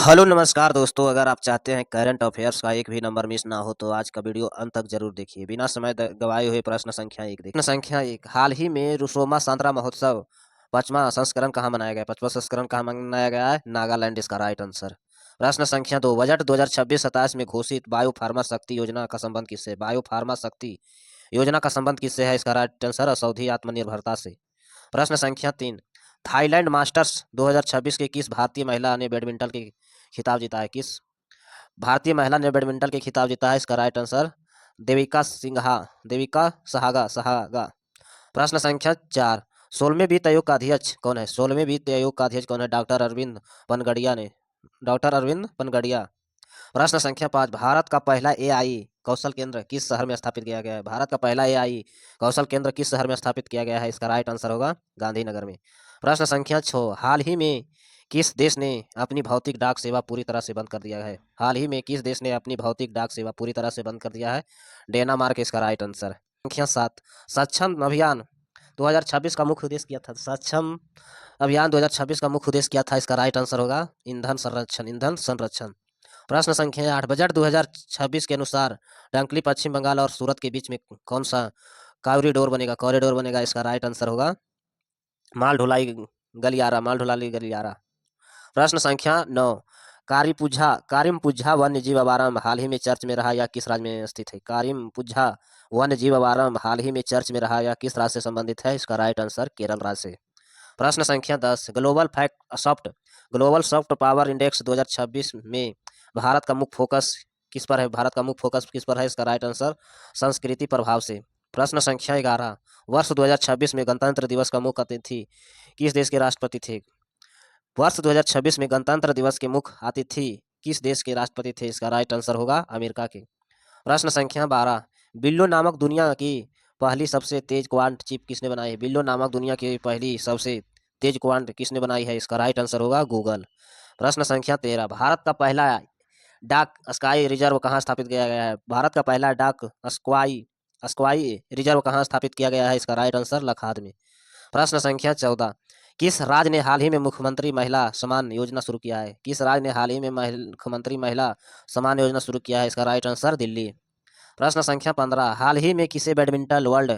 Hello नमस्कार दोस्तों, अगर आप चाहते हैं करंट अफेयर्स का एक भी नंबर मिस ना हो तो आज का वीडियो अंत तक जरूर देखिए। बिना समय गवाए हुए प्रश्न संख्या एक देखिए। प्रश्न संख्या एक, हाल ही में रुसोमा सांतरा महोत्सव 5वां संस्करण कहाँ मनाया गया? 5वां संस्करण कहाँ मनाया गया है? नागालैंड इसका राइट आंसर। प्रश्न संख्या दो, बजट 2026-27 में घोषित बायो फार्मा शक्ति योजना का संबंध किससे? बायो फार्मा शक्ति योजना का संबंध किससे है? इसका राइट आंसर सऊदी आत्मनिर्भरता से। प्रश्न संख्या तीन, थाईलैंड मास्टर्स 2026 के किस भारतीय महिला ने बैडमिंटन के खिताब जीता है? किस भारतीय महिला ने बैडमिंटन के खिताब जीता है? इसका राइट आंसर देविका सहागा सहागा। प्रश्न संख्या चार, 16वें वित्त आयोग का अध्यक्ष कौन है? 16वें वित्त आयोग का अध्यक्ष कौन है? डॉक्टर अरविंद पनगड़िया। प्रश्न संख्या पाँच, भारत का पहला एआई कौशल केंद्र किस शहर में स्थापित किया गया है? भारत का पहला एआई कौशल केंद्र किस शहर में स्थापित किया गया है? इसका राइट आंसर होगा गांधीनगर में। प्रश्न संख्या 6, हाल ही में किस देश ने अपनी भौतिक डाक सेवा पूरी तरह से बंद कर दिया है? हाल ही में किस देश ने अपनी भौतिक डाक सेवा पूरी तरह से बंद कर दिया है? डेनमार्क इसका राइट आंसर। संख्या 7, सक्षम अभियान 2026 का मुख्य उद्देश्य क्या था? सक्षम अभियान 2026 का मुख्य उद्देश्य क्या था? इसका राइट आंसर होगा ईंधन संरक्षण। प्रश्न संख्या 8, बजट 2026 के अनुसार डंकली पश्चिम बंगाल और सूरत के बीच में कौन सा कॉरिडोर बनेगा? इसका राइट आंसर होगा माल ढुलाई गलियारा। प्रश्न संख्या 9, कारिमपुझा वन्य जीव अभयारण्य हाल ही में चर्च में रहा या किस राज्य में स्थित है? कारिमपुझा वन्य जीव अभयारण्य हाल ही में चर्च में रहा या किस राज्य से संबंधित है? इसका राइट आंसर केरल राज्य से। प्रश्न संख्या 10, ग्लोबल सॉफ्ट पावर इंडेक्स 2026 में भारत का मुख्य फोकस किस पर है? भारत का मुख्य फोकस किस पर है? इसका राइट आंसर संस्कृति प्रभाव से। प्रश्न संख्या 11, वर्ष 2026 में गणतंत्र दिवस का मुख्य अतिथि किस देश के राष्ट्रपति थे? वर्ष 2026 में गणतंत्र दिवस के मुख्य अतिथि किस देश के राष्ट्रपति थे? इसका राइट आंसर होगा अमेरिका के। प्रश्न संख्या 12, बिल्लो नामक दुनिया की पहली सबसे तेज क्वांट चिप किसने बनाई है? बिल्लो नामक दुनिया की पहली सबसे तेज क्वांट किसने बनाई है? इसका राइट आंसर होगा गूगल। प्रश्न संख्या 13, भारत का पहला डाक स्काई रिजर्व कहाँ स्थापित किया गया है? भारत का पहला डाक स्क्वाई रिजर्व कहाँ स्थापित किया गया है? इसका राइट आंसर लखाद में। प्रश्न संख्या 14, किस राज्य ने हाल ही में मुख्यमंत्री महिला सम्मान योजना शुरू किया है? किस राज्य ने हाल ही में मुख्यमंत्री महिला सम्मान योजना शुरू किया है? इसका राइट आंसर दिल्ली। प्रश्न संख्या 15, हाल ही में किसे बैडमिंटन वर्ल्ड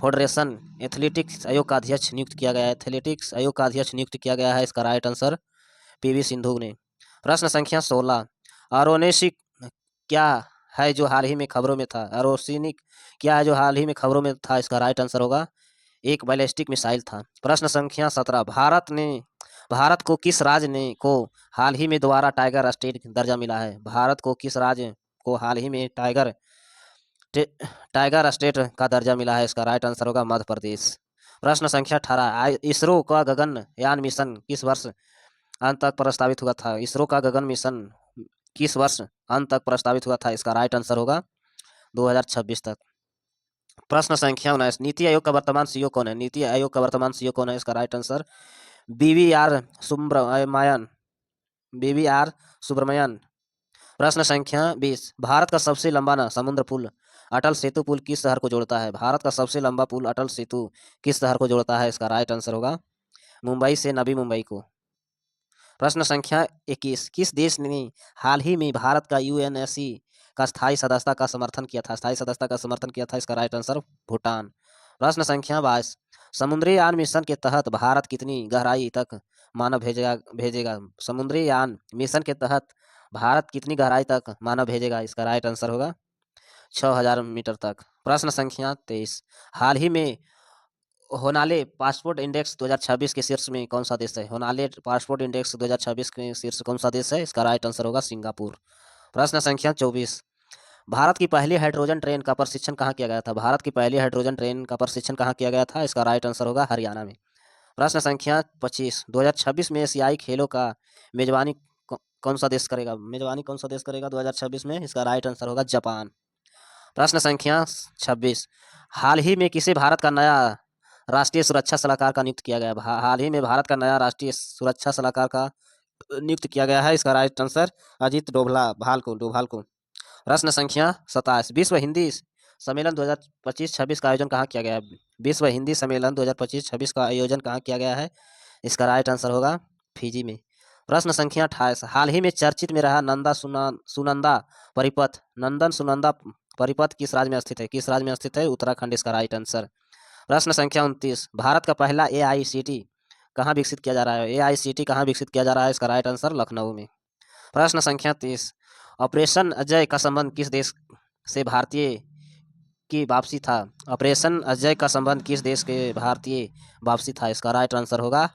फेडरेशन एथलेटिक्स आयोग का अध्यक्ष नियुक्त किया गया है? एथलेटिक्स आयोग का अध्यक्ष नियुक्त किया गया है। इसका राइट आंसर पीवी सिंधु ने। प्रश्न संख्या 16, अरोनेसिक क्या है जो हाल ही में खबरों में था? अरोसिनिक क्या है जो हाल ही में खबरों में था? इसका राइट आंसर होगा एक बैलिस्टिक मिसाइल था। प्रश्न संख्या 17, भारत को किस राज्य ने को हाल ही में दोबारा टाइगर स्टेट दर्जा मिला है? भारत को किस राज्य को हाल ही में टाइगर स्टेट का दर्जा मिला है? इसका राइट आंसर होगा मध्य प्रदेश। प्रश्न संख्या 18, इसरो का गगनयान मिशन किस वर्ष अंत तक प्रस्तावित हुआ था? इसरो का गगन मिशन किस वर्ष अंत तक प्रस्तावित हुआ था? इसका राइट आंसर होगा 2026 तक। प्रश्न संख्या 19, नीति आयोग का वर्तमान सीईओ कौन है? नीति आयोग का वर्तमान सीईओ कौन है? इसका राइट आंसर बीवी आर सुब्रमण्यन। प्रश्न संख्या 20, भारत का सबसे लंबा समुद्र पुल अटल सेतु पुल किस शहर को जोड़ता है? भारत का सबसे लंबा पुल अटल सेतु किस शहर को जोड़ता है? इसका राइट आंसर होगा मुंबई से नवी मुंबई को। प्रश्न संख्या 21, किस देश ने हाल ही में भारत का यूएनएससी का स्थायी सदस्यता का समर्थन किया था? इसका राइट आंसर भूटान। प्रश्न संख्या 22, समुद्री यान मिशन के तहत भारत कितनी गहराई तक मानव भेजेगा? समुद्री यान मिशन के तहत भारत कितनी गहराई तक मानव भेजेगा? इसका राइट आंसर होगा 6000 मीटर तक। प्रश्न संख्या 23, हाल ही में होनाले पासपोर्ट इंडेक्स 2026 के शीर्ष में कौन सा देश है? होनाले पासपोर्ट इंडेक्स 2026 के शीर्ष कौन सा देश है? इसका राइट आंसर होगा सिंगापुर। प्रश्न संख्या 24, भारत की पहली हाइड्रोजन ट्रेन का प्रशिक्षण कहाँ किया गया था? भारत की पहली हाइड्रोजन ट्रेन का प्रशिक्षण कहाँ किया गया था? इसका राइट आंसर होगा हरियाणा में। प्रश्न संख्या 25, 2026 में एशियाई खेलों का मेजबानी कौन सा देश करेगा? 2026 में? इसका राइट आंसर होगा जापान। प्रश्न संख्या 26, हाल ही में किसे भारत का नया राष्ट्रीय सुरक्षा सलाहकार का नियुक्त किया गया? हाल ही में भारत का नया राष्ट्रीय सुरक्षा सलाहकार का नियुक्त किया गया है। इसका राइट आंसर अजीत डोभाल को। प्रश्न संख्या 27, विश्व हिंदी सम्मेलन 2025-26 का आयोजन कहाँ किया गया है? विश्व हिंदी सम्मेलन 2025-26 का आयोजन कहाँ किया गया है? इसका राइट आंसर होगा फिजी में। प्रश्न संख्या 28, हाल ही में चर्चित में रहा सुनंदा परिपथ, नंदन सुनंदा परिपथ किस राज्य में स्थित है? किस राज्य में स्थित है? उत्तराखंड इसका राइट आंसर। प्रश्न संख्या 29, भारत का पहला AICT कहाँ विकसित किया जा रहा है? AICT कहाँ विकसित किया जा रहा है? इसका राइट आंसर लखनऊ में। प्रश्न संख्या 30, ऑपरेशन अजय का संबंध किस देश से भारतीय की वापसी था? ऑपरेशन अजय का संबंध किस देश के भारतीय वापसी था? इसका राइट आंसर होगा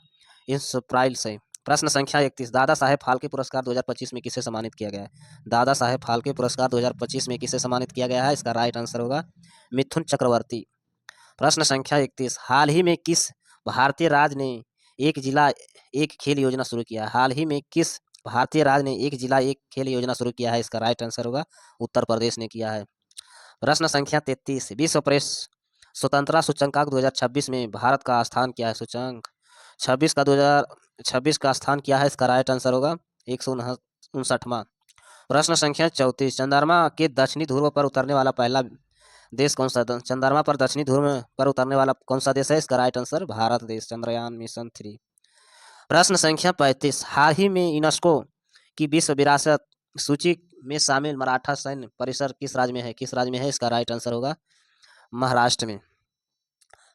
इस्राइल से। प्रश्न संख्या 31, दादा साहेब फाल्के पुरस्कार 2025 में किसे सम्मानित किया गया है? दादा साहेब फाल्के पुरस्कार 2025 में किसे सम्मानित किया गया है? इसका राइट आंसर होगा मिथुन चक्रवर्ती। प्रश्न संख्या 31, हाल ही में किस भारतीय राज्य ने एक जिला एक खेल योजना शुरू किया? हाल ही में किस भारतीय राज्य ने एक जिला एक खेल योजना शुरू किया है? इसका राइट आंसर होगा उत्तर प्रदेश ने किया है। प्रश्न संख्या 33, विश्व प्रेस स्वतंत्रता सूचकांक 2026 में भारत का स्थान क्या है? सूचकांक 2026 का स्थान क्या है? इसका राइट आंसर होगा 159वां। प्रश्न संख्या 34, चंद्रमा के दक्षिणी ध्रुव पर उतरने वाला पहला देश कौन सा? चंद्रमा पर दक्षिणी ध्रुव पर उतरने वाला कौन सा देश है? इसका राइट आंसर भारत देश, चंद्रयान मिशन 3। प्रश्न संख्या 35, हाल ही में यूनेस्को की विश्व विरासत सूची में शामिल मराठा सैन्य परिसर किस राज्य में है? किस राज्य में है? इसका राइट आंसर होगा महाराष्ट्र में।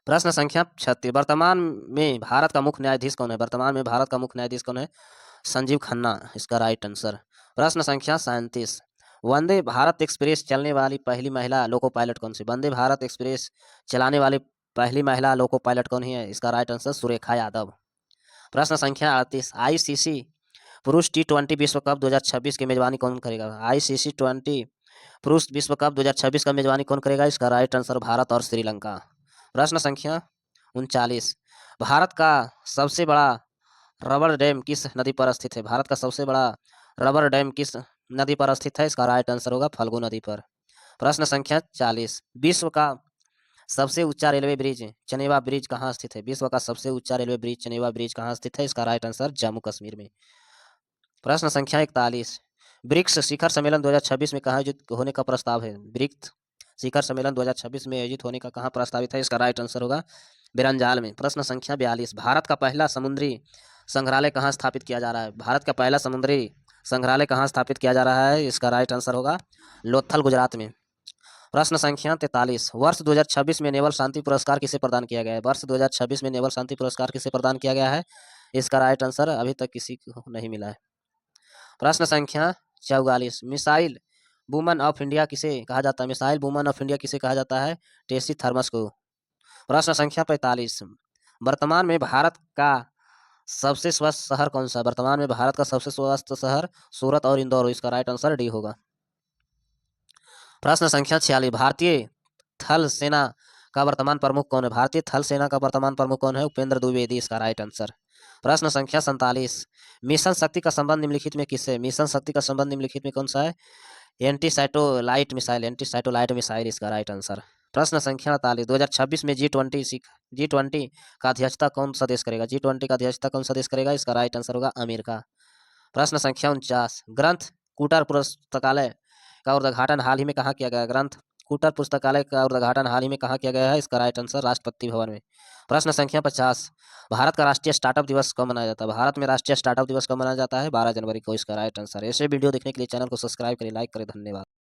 प्रश्न संख्या 36, वर्तमान में भारत का मुख्य न्यायाधीश कौन है? वर्तमान में भारत का मुख्य न्यायाधीश कौन है? संजीव खन्ना, इसका राइट आंसर। प्रश्न संख्या 37, वंदे भारत एक्सप्रेस चलने वाली पहली महिला लोको पायलट कौन सी? वंदे भारत एक्सप्रेस चलाने वाली पहली महिला लोको पायलट कौन है? इसका राइट आंसर सुरेखा यादव। प्रश्न संख्या 38, ICC पुरुष T20 विश्व कप 2026 की मेजबानी कौन करेगा? ICC 20 पुरुष विश्व कप 2026 का मेजबानी कौन करेगा? इसका राइट आंसर भारत और श्रीलंका। प्रश्न संख्या 39, भारत का सबसे बड़ा रबर डैम किस नदी पर स्थित है? भारत का सबसे बड़ा रबर डैम किस नदी पर स्थित है? इसका राइट आंसर होगा फल्गु नदी पर। प्रश्न संख्या 40, विश्व का सबसे ऊंचा रेलवे ब्रिज चनेवा ब्रिज कहाँ स्थित है? विश्व का सबसे ऊंचा रेलवे ब्रिज चनेवा ब्रिज कहाँ स्थित है? इसका राइट आंसर जम्मू कश्मीर में। प्रश्न संख्या 41, ब्रिक्स शिखर सम्मेलन 2026 में कहाँ आयोजित होने का प्रस्ताव है? ब्रिक्स शिखर सम्मेलन 2026 में आयोजित होने का कहाँ प्रस्तावित है? इसका राइट आंसर होगा बिरंजाल में। प्रश्न संख्या 42, भारत का पहला समुद्री संग्रहालय कहाँ स्थापित किया जा रहा है? भारत का पहला समुद्री संग्रहालय कहाँ स्थापित किया जा रहा है? इसका राइट आंसर होगा लोथल, गुजरात में। प्रश्न संख्या 43, वर्ष 2026 में नेवल शांति पुरस्कार किसे प्रदान किया गया है? वर्ष 2026 में नेवल शांति पुरस्कार किसे प्रदान किया गया है? इसका राइट आंसर अभी तक किसी को नहीं मिला है। प्रश्न संख्या 44, मिसाइल वुमन ऑफ इंडिया किसे कहा जाता है? मिसाइल वुमन ऑफ इंडिया किसे कहा जाता है? टेसी थर्मस को। प्रश्न संख्या 45, वर्तमान में भारत का सबसे स्वस्थ शहर कौन सा? वर्तमान में भारत का सबसे स्वस्थ शहर सूरत और इंदौर, इसका राइट आंसर डी होगा। प्रश्न संख्या 46, भारतीय थल सेना का वर्तमान प्रमुख कौन है? भारतीय थल सेना का वर्तमान प्रमुख कौन है? उपेंद्र द्विवेदी, इसका राइट आंसर। प्रश्न संख्या 47, मिशन शक्ति का संबंध निम्नलिखित में किससे? मिशन शक्ति का संबंध निम्नलिखित में कौन सा है? एंटी सैटेलाइट मिसाइल, इसका राइट आंसर। प्रश्न संख्या 48, 2026 में G20 का अध्यक्षता कौन सा देश करेगा? G20 का अध्यक्षता कौन सा देश करेगा? इसका राइट आंसर होगा अमेरिका। प्रश्न संख्या 49, ग्रंथ कूटर पुस्तकालय का उद्घाटन हाल ही में कहाँ किया गया? ग्रंथ कूटर पुस्तकालय का उद्घाटन हाल ही में कहाँ किया गया है? इसका राइट आंसर राष्ट्रपति भवन में। प्रश्न संख्या 50, भारत का राष्ट्रीय स्टार्टअप दिवस कब मनाया जाता है? भारत में राष्ट्रीय स्टार्टअप दिवस कब मनाया जाता है? 12 जनवरी को, इसका राइट आंसर। ऐसे वीडियो देखने के लिए चैनल को सब्सक्राइब करें, लाइक करें। धन्यवाद।